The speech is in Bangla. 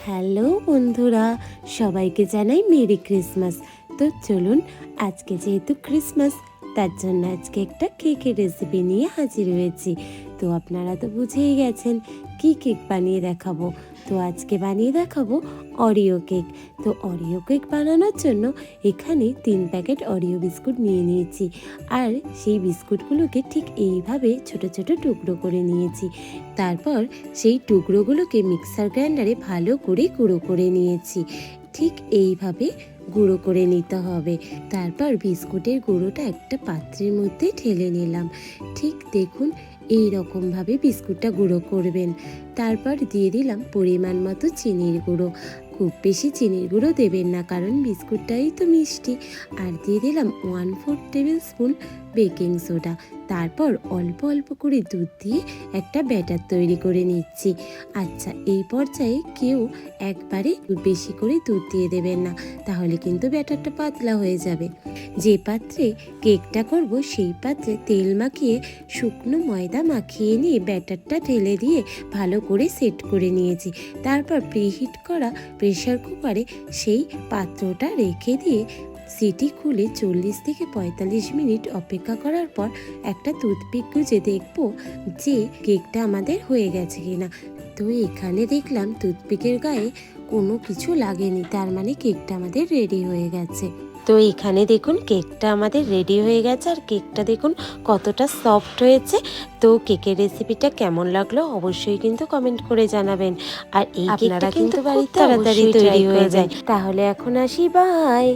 হ্যালো বন্ধুরা, সবাইকে জানাই মেরি ক্রিসমাস। তো চলুন, আজকে যেহেতু ক্রিসমাস, তার জন্য আজকে একটা কেকের রেসিপি নিয়ে হাজির হয়েছি। তো আপনারা তো বুঝেই গেছেন কি কেক বানিয়ে দেখাবো। তো আজকে বানিয়ে দেখাবো অরিও কেক। তো অরিও কেক বানানোর জন্য এখানে 3 প্যাকেট অরিও বিস্কুট নিয়ে নিয়েছি, আর সেই বিস্কুটগুলোকে ঠিক এইভাবে ছোট ছোট টুকরো করে নিয়েছি। তারপর সেই টুকরোগুলোকে মিক্সার গ্রাইন্ডারে ভালো করে গুঁড়ো করে নিয়েছি। ঠিক এইভাবে গুঁড়ো করে নিতে হবে। তারপর বিস্কুটের গুঁড়োটা একটা পাত্রের মধ্যে ঢেলে নিলাম। ঠিক দেখুন, এই রকমভাবে বিস্কুটটা গুঁড়ো করবেন। তারপর দিয়ে দিলাম পরিমাণ মতো চিনির গুঁড়ো। খুব বেশি চিনির গুঁড়ো দেবেন না, কারণ বিস্কুটটাই তো মিষ্টি। আর দিয়ে দিলাম 1/4 টেবিল স্পুন বেকিং সোডা। তারপর অল্প অল্প করে দুধ দিয়ে একটা ব্যাটার তৈরি করে নিচ্ছি। আচ্ছা, এই পর্যায়ে কেউ একবারে বেশি করে দুধ দিয়ে দেবেন না, তাহলে কিন্তু ব্যাটারটা পাতলা হয়ে যাবে। যে পাত্রে কেকটা করব সেই পাত্রে তেল মাখিয়ে শুকনো ময়দা মাখিয়ে নিয়ে ব্যাটারটা ঢেলে দিয়ে ভালো করে সেট করে নিয়েছি। তারপর প্রিহিট করা প্রেসার কুকারে সেই পাত্রটা রেখে দিয়ে সিটি খুলে 40 থেকে 45 মিনিট অপেক্ষা করার পর একটা টুথপিক গুঁজে দেখব যে কেকটা আমাদের হয়ে গেছে কিনা। তো এখানে দেখলাম টুথপিকের গায়ে কোনো কিছু লাগেনি, তার মানে কেকটা আমাদের রেডি হয়ে গেছে। তো এখানে দেখুন কেকটা আমাদের রেডি হয়ে গেছে, আর কেকটা দেখুন কতটা সফট হয়েছে। তো কেকের রেসিপিটা কেমন লাগলো অবশ্যই কিন্তু কমেন্ট করে জানাবেন। আর এই কেকটা কিন্তু বাড়িতে তাড়াতাড়ি তৈরি হয়ে যায়। তাহলে এখন আসি, বাই।